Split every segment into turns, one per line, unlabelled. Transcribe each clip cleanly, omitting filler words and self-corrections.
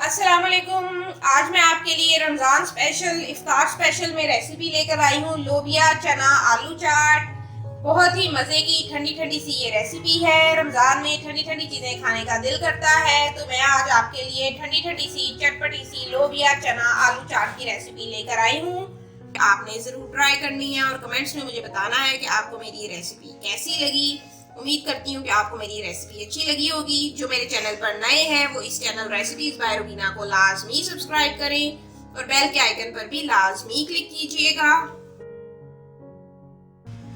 अस्सलाम वालेकुम। आज मैं आपके लिए रमज़ान स्पेशल इफ्तार स्पेशल में रेसिपी लेकर आई हूँ लोबिया चना आलू चाट। बहुत ही मज़े की ठंडी ठंडी सी ये रेसिपी है। रमज़ान में ठंडी ठंडी चीज़ें खाने का दिल करता है, तो मैं आज आपके लिए ठंडी ठंडी सी चटपटी सी लोबिया चना आलू चाट की रेसिपी लेकर आई हूँ। आपने ज़रूर ट्राई करनी है और कमेंट्स में मुझे बताना है कि आपको मेरी ये रेसिपी कैसी लगी। उम्मीद करती हूँ कि आपको मेरी रेसिपी अच्छी लगी होगी। जो मेरे चैनल पर नए हैं वो इस चैनल रेसिपीज बाय रुबीना को लाजमी सब्सक्राइब करें और बेल के आइकन पर भी लाजमी क्लिक कीजिएगा।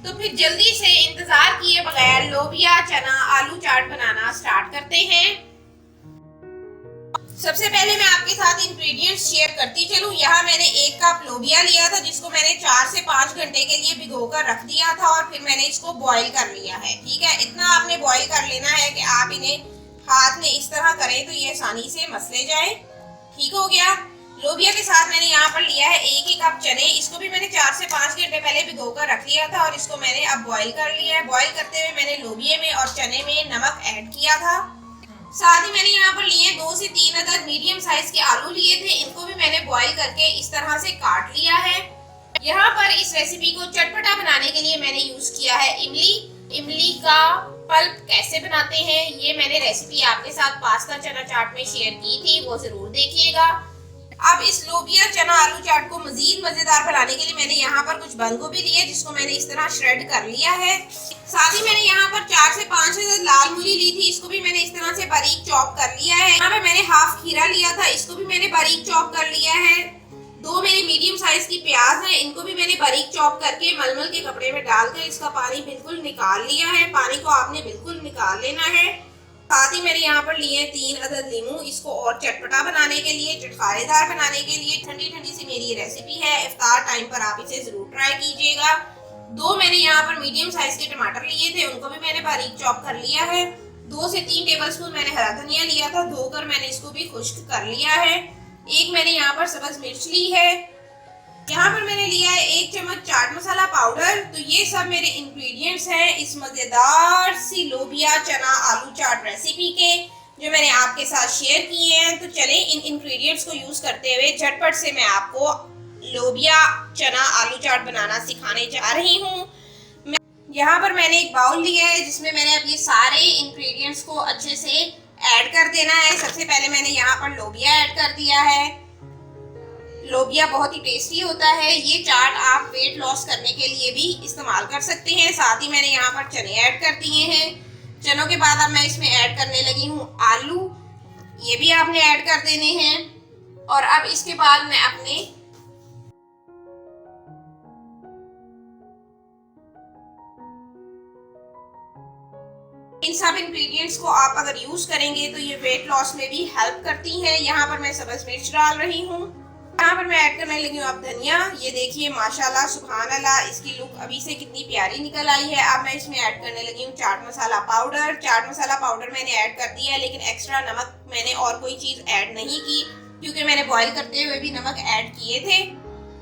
तो फिर जल्दी से इंतजार किए बगैर लोबिया चना आलू चाट बनाना स्टार्ट करते हैं। सबसे पहले मैं आपके साथ इंग्रेडिएंट्स शेयर करती चलूं। यहाँ मैंने 1 कप लोबिया लिया था, जिसको मैंने 4 से 5 घंटे के लिए भिगोकर रख दिया था और फिर मैंने इसको बॉईल कर लिया है। ठीक है, इतना आपने बॉईल कर लेना है कि आप इन्हें हाथ में इस तरह करें तो ये आसानी से मसले जाए। ठीक हो गया। लोबिया के साथ मैंने यहाँ पर लिया है 1 कप चने। इसको भी मैंने 4 से 5 घंटे पहले भिगोकर रख लिया था और इसको मैंने अब बॉईल कर लिया है। बॉईल करते हुए मैंने लोबिया में और चने में नमक ऐड किया था। साथ ही मैंने यहाँ पर लिए 2 से 3 अदद मीडियम साइज के आलू लिए थे। इनको भी मैंने बॉईल करके इस तरह से काट लिया है। यहाँ पर इस रेसिपी को चटपटा बनाने के लिए मैंने यूज किया है इमली। इमली का पल्प कैसे बनाते हैं ये मैंने रेसिपी आपके साथ पास्ता चना चाट में शेयर की थी, वो जरूर देखिएगा। अब इस लोबिया चना आलू चाट को मजीद मजेदार बनाने के लिए मैंने यहाँ पर कुछ बंद गोभी ली है, जिसको मैंने इस तरह श्रेड कर लिया है। साथ ही मैंने यहाँ पर 4 से 5 लाल मूली ली थी, इसको भी मैंने इस तरह से बारीक चॉप कर लिया है। यहाँ पे मैंने हाफ खीरा लिया था, इसको भी मैंने बारीक चॉप कर लिया है। 2 मेरे मीडियम साइज की प्याज है, इनको भी मैंने बारीक चॉप करके मलमल के कपड़े में डालकर इसका पानी बिल्कुल निकाल लिया है। पानी को आपने बिल्कुल निकाल लेना है। साथ ही मैंने यहाँ पर लिए 3 अदद लीमू, इसको और चटपटा बनाने के लिए, चटखारेदार बनाने के लिए। ठंडी ठंडी सी मेरी ये रेसिपी है, इफ्तार टाइम पर आप इसे जरूर ट्राई कीजिएगा। 2 मैंने यहाँ पर मीडियम साइज के टमाटर लिए थे, उनको भी मैंने बारीक चॉप कर लिया है। 2 से 3 टेबलस्पून मैंने हरा धनिया लिया था, धोकर मैंने इसको भी खुश्क कर लिया है। 1 मैंने यहाँ पर सब्ज मिर्च ली है। यहाँ पर मैंने लिया है 1 चम्मच चाट मसाला पाउडर। तो ये सब मेरे इंग्रेडिएंट्स हैं इस मजेदार सी लोबिया चना आलू चाट रेसिपी के, जो मैंने आपके साथ शेयर किए हैं। तो चलें इन इंग्रेडिएंट्स को यूज करते हुए झटपट से मैं आपको लोबिया चना आलू चाट बनाना सिखाने जा रही हूँ। यहाँ पर मैंने एक बाउल लिया है, जिसमें मैंने अब ये सारे इंग्रेडिएंट्स को अच्छे से ऐड कर देना है। सबसे पहले मैंने यहाँ पर लोबिया ऐड कर दिया है। लोबिया बहुत ही टेस्टी होता है। ये चाट आप वेट लॉस करने के लिए भी इस्तेमाल कर सकते हैं। साथ ही मैंने यहाँ पर चने ऐड कर दिए हैं। चनों के बाद अब मैं इसमें ऐड करने लगी हूँ आलू, ये भी आपने ऐड कर देने हैं। और अब इसके बाद मैं अपने इन सब इंग्रेडिएंट्स को आप अगर यूज करेंगे तो ये वेट लॉस में भी हेल्प करती हैं। यहाँ पर मैं सब्ज मिर्च डाल रही हूँ। यहाँ पर मैं ऐड करने लगी हूँ अब धनिया। ये देखिए माशाल्लाह सुभान अल्लाह, इसकी लुक अभी से कितनी प्यारी निकल आई है। अब मैं इसमें ऐड करने लगी हूँ चाट मसाला पाउडर। चाट मसाला पाउडर मैंने ऐड कर दिया है, लेकिन एक्स्ट्रा नमक मैंने और कोई चीज ऐड नहीं की, क्योंकि मैंने बॉईल करते हुए भी नमक ऐड किए थे।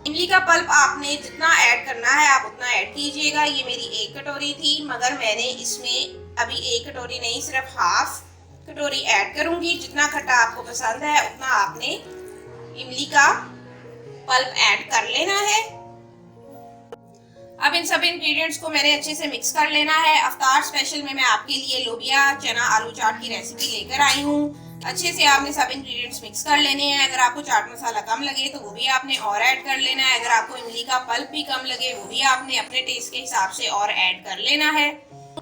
इमली का पल्प आपने जितना ऐड करना है आप उतना ऐड कीजिएगा। ये मेरी 1 कटोरी थी, मगर मैंने इसमें अभी 1 कटोरी नहीं, सिर्फ हाफ कटोरी ऐड करूंगी। जितना खट्टा आपको पसंद है उतना आपने इमली का पल्प ऐड कर लेना है। अब इन सब इंग्रेडिएंट्स को मैंने अच्छे से मिक्स कर लेना है। अफ्तार स्पेशल में मैं आपके लिए लोबिया चना आलू चाट की रेसिपी लेकर आई हूँ। अच्छे से आपने सब इंग्रेडिएंट्स मिक्स कर लेने हैं। अगर आपको चाट मसाला कम लगे तो वो भी आपने और ऐड कर लेना है। अगर आपको इमली का पल्प भी कम लगे वो भी आपने अपने टेस्ट के हिसाब से और ऐड कर लेना है।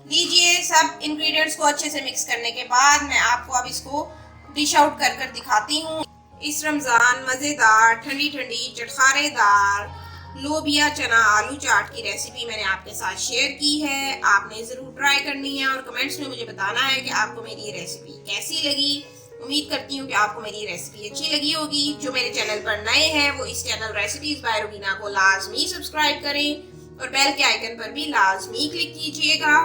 लीजिए, सब इंग्रेडिएंट्स को अच्छे से मिक्स करने के बाद मैं आपको अब इसको डिश आउट कर कर दिखाती हूँ। इस रमज़ान मज़ेदार ठंडी ठंडी चटखारेदार लोबिया चना आलू चाट की रेसिपी मैंने आपके साथ शेयर की है। आपने ज़रूर ट्राई करनी है और कमेंट्स में मुझे बताना है कि आपको मेरी ये रेसिपी कैसी लगी। उम्मीद करती हूँ कि आपको मेरी रेसिपी अच्छी लगी होगी। जो मेरे चैनल पर नए हैं वो इस चैनल रेसिपीज बाय रुबीना को लाजमी सब्सक्राइब करें और बेल के आइकन पर भी लाजमी क्लिक कीजिएगा।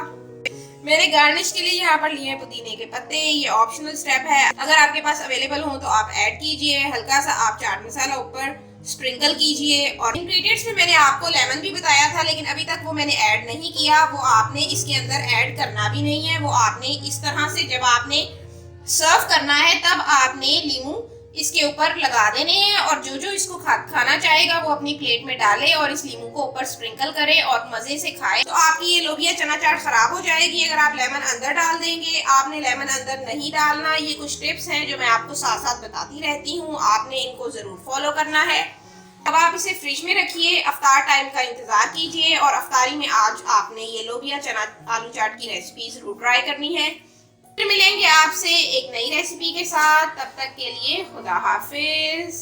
मैंने गार्निश के लिए यहाँ पर लिए हैं पुदीने के पत्ते। ये ऑप्शनल स्टेप है, अगर आपके पास अवेलेबल हो तो आप ऐड कीजिए। हल्का सा आप चाट मसाला ऊपर स्प्रिंकल कीजिए। और इंग्रेडिएंट्स में मैंने आपको लेमन भी बताया था, लेकिन अभी तक वो मैंने ऐड नहीं किया। वो आपने इसके अंदर ऐड करना भी नहीं है। वो आपने इस तरह से जब आपने सर्व करना है तब आपने नींबू इसके ऊपर लगा देने हैं, और जो जो इसको खाना चाहेगा वो अपनी प्लेट में डाले और इस नींबू को ऊपर स्प्रिंकल करे और मजे से खाए। तो आपकी ये लोबिया चना चाट खराब हो जाएगी अगर आप लेमन अंदर डाल देंगे। आपने लेमन अंदर नहीं डालना। ये कुछ टिप्स हैं जो मैं आपको साथ साथ बताती रहती हूँ, आपने इनको जरूर फॉलो करना है। अब आप इसे फ्रिज में रखिए, अफ्तार टाइम का इंतजार कीजिए, और अफ्तारी में आज आपने ये लोबिया चना आलू चाट की रेसिपी जरूर ट्राई करनी है। फिर मिलेंगे आपसे एक नई रेसिपी के साथ, तब तक के लिए खुदा हाफिज।